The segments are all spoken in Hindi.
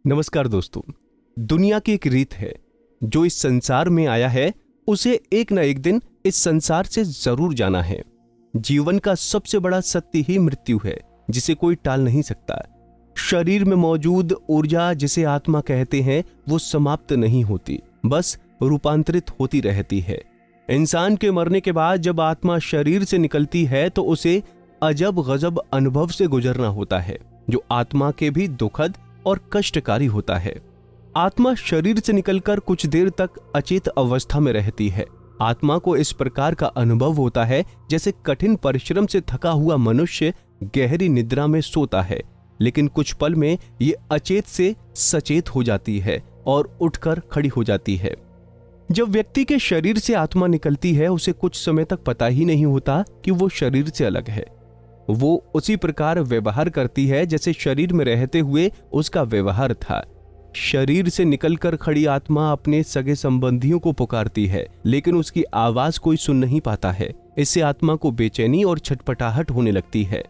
नमस्कार दोस्तों। दुनिया की एक रीत है, जो इस संसार में आया है उसे एक न एक दिन इस संसार से जरूर जाना है। जीवन का सबसे बड़ा सत्य ही मृत्यु है, जिसे कोई टाल नहीं सकता। शरीर में मौजूद ऊर्जा, जिसे आत्मा कहते हैं, वो समाप्त नहीं होती, बस रूपांतरित होती रहती है। इंसान के मरने के बाद जब आत्मा शरीर से निकलती है तो उसे अजब गजब अनुभव से गुजरना होता है, जो आत्मा के भी दुखद और कष्टकारी होता है। आत्मा शरीर से निकलकर कुछ देर तक अचेत अवस्था में रहती है। आत्मा को इस प्रकार का अनुभव होता है जैसे कठिन परिश्रम से थका हुआ मनुष्य गहरी निद्रा में सोता है, लेकिन कुछ पल में ये अचेत से सचेत हो जाती है और उठकर खड़ी हो जाती है। जब व्यक्ति के शरीर से आत्मा निकलती है, उसे कुछ समय तक पता ही नहीं होता कि वो शरीर से अलग है। वो उसी प्रकार व्यवहार करती है जैसे शरीर में रहते हुए उसका व्यवहार था। शरीर से निकलकर खड़ी आत्मा अपने सगे संबंधियों को पुकारती है, लेकिन उसकी आवाज कोई सुन नहीं पाता है। इससे आत्मा को बेचैनी और छटपटाहट होने लगती है।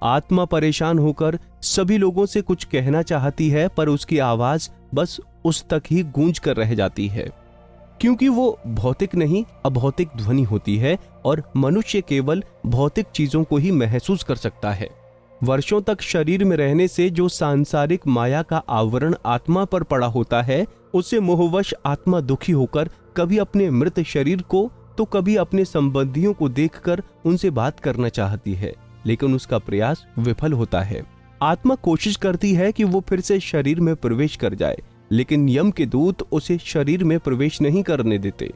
आत्मा परेशान होकर सभी लोगों से कुछ कहना चाहती है, पर उसकी आवाज बस उस तक ही गूंज कर रह जाती है, क्योंकि वो भौतिक नहीं अभौतिक ध्वनि होती है और मनुष्य केवल भौतिक चीजों को ही महसूस कर सकता है। वर्षों तक शरीर में रहने से जो सांसारिक माया का आवरण आत्मा पर पड़ा होता है, उससे मोहवश आत्मा दुखी होकर कभी अपने मृत शरीर को तो कभी अपने संबंधियों को देखकर उनसे बात करना चाहती है, लेकिन उसका प्रयास विफल होता है। आत्मा कोशिश करती है कि वो फिर से शरीर में प्रवेश कर जाए, लेकिन यम के दूत उसे शरीर में प्रवेश नहीं करने देते।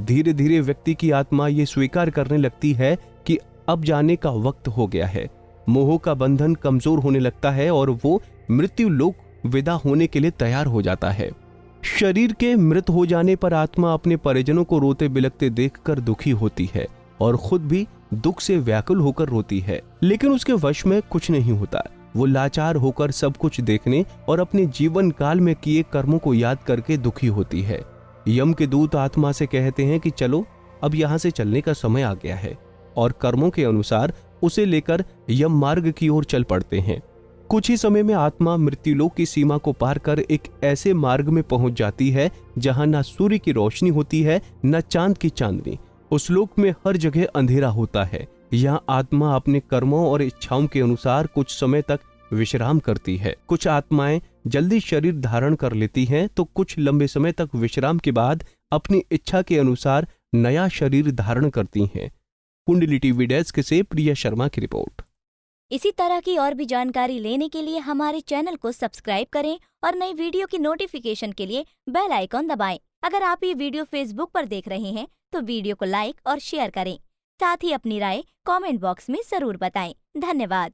धीरे धीरे व्यक्ति की आत्मा ये स्वीकार करने लगती है कि अब जाने का वक्त हो गया है। मोह का बंधन कमजोर होने लगता है और वो मृत्यु लोक विदा होने के लिए तैयार हो जाता है। शरीर के मृत हो जाने पर आत्मा अपने परिजनों को रोते बिलखते देखकर दुखी होती है और खुद भी दुख से व्याकुल होकर रोती है, लेकिन उसके वश में कुछ नहीं होता। वो लाचार होकर सब कुछ देखने और अपने जीवन काल में किए कर्मों को याद करके दुखी होती है। यम के दूत आत्मा से कहते हैं कि चलो, अब यहाँ से चलने का समय आ गया है, और कर्मों के अनुसार उसे लेकर यम मार्ग की ओर चल पड़ते हैं। कुछ ही समय में आत्मा मृत्युलोक की सीमा को पार कर एक ऐसे मार्ग में पहुंच जाती है जहां न सूर्य की रोशनी होती है, न चांद की चांदनी। उस लोक में हर जगह अंधेरा होता है। यहाँ आत्मा अपने कर्मों और इच्छाओं के अनुसार कुछ समय तक विश्राम करती है। कुछ आत्माएं जल्दी शरीर धारण कर लेती हैं, तो कुछ लंबे समय तक विश्राम के बाद अपनी इच्छा के अनुसार नया शरीर धारण करती हैं। कुंडली टीवी डेस्क से प्रिया शर्मा की रिपोर्ट। इसी तरह की और भी जानकारी लेने के लिए हमारे चैनल को सब्सक्राइब करें और नई वीडियो की नोटिफिकेशन के लिए बेल आइकॉन दबाएं। अगर आप ये वीडियो फेसबुक पर देख रहे हैं तो वीडियो को लाइक और शेयर करें। साथ ही अपनी राय कमेंट बॉक्स में जरूर बताएं। धन्यवाद।